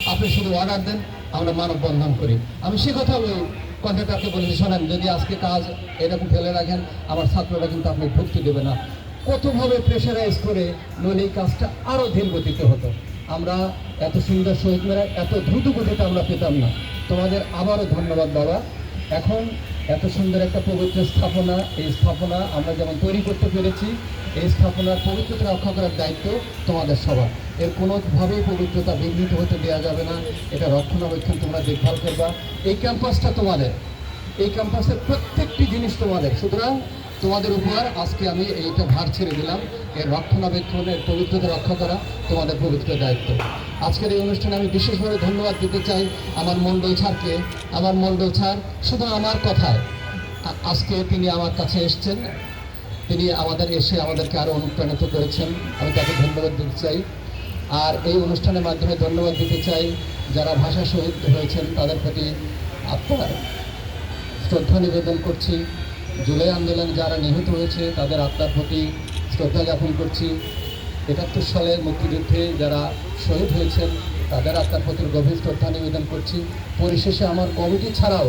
আপনি শুধু অর্ডার দেন, আমরা মানববন্ধন করি। আমি সে কথা ওই কন্ট্রাক্টরকে বলেছি, শোনেন, যদি আজকে কাজ এরকম ফেলে রাখেন, আমার ছাত্ররা কিন্তু আপনি ঢুকতে দেবে না। কতভাবে প্রেশারাইজ করে নইলে এই কাজটা আরও ধীর গতিতে হতো। আমরা এত সুন্দর শহীদ মেরা এত দ্রুত গতিতে আমরা পেতাম না। তোমাদের আবারও ধন্যবাদ বাবা। এখন এত সুন্দর একটা পবিত্র স্থাপনা, এই স্থাপনা আমরা যেমন তৈরি করতে পেরেছি, এই স্থাপনার পবিত্রতা রক্ষা করার দায়িত্ব তোমাদের সবার। এর কোনোভাবেই পবিত্রতা বিঘ্নিত হতে দেওয়া যাবে না। এটা রক্ষণাবেক্ষণ তোমরা দেখভাল করবা। এই ক্যাম্পাসটা তোমাদের, এই ক্যাম্পাসের প্রত্যেকটি জিনিস তোমাদের। সুতরাং তোমাদের উপর আজকে আমি এইটা ভার ছেড়ে দিলাম। এর রক্ষণাবেক্ষণের পবিত্রতা রক্ষা করা তোমাদের পবিত্র দায়িত্ব। আজকের এই অনুষ্ঠানে আমি বিশেষভাবে ধন্যবাদ দিতে চাই আমার মণ্ডল স্যারকে। আমার মণ্ডল স্যার শুধু আমার কথায় আজকে তিনি আমার কাছে এসছেন, তিনি আমাদের এসে আমাদেরকে আরও অনুপ্রাণিত করেছেন। আমি তাকে ধন্যবাদ দিতে চাই। আর এই অনুষ্ঠানের মাধ্যমে ধন্যবাদ দিতে চাই যারা ভাষা শহীদ হয়েছেন, তাদের প্রতি আপনার শ্রদ্ধা নিবেদন করছি। জুলাই আন্দোলনে যারা নিহত হয়েছে তাদের আত্মার প্রতি শ্রদ্ধা জ্ঞাপন করছি। ৭১ সালের মুক্তিযুদ্ধে যারা শহীদ হয়েছেন তাদের আত্মার প্রতি গভীর শ্রদ্ধা নিবেদন করছি। পরিশেষে আমার কমিটি ছাড়াও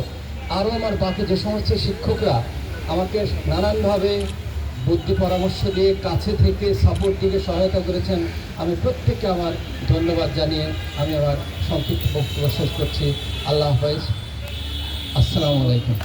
আরও আমার বাকি যে সমস্ত শিক্ষকরা আমাকে নানানভাবে বুদ্ধি পরামর্শ দিয়ে কাছে থেকে সাপোর্ট দিয়ে সহায়তা করেছেন, আমি প্রত্যেককে আমার ধন্যবাদ জানিয়ে আমি আমার সংক্ষিপ্ত বক্তব্য শেষ করছি। আল্লাহ হাফেজ। আসসালামু আলাইকুম।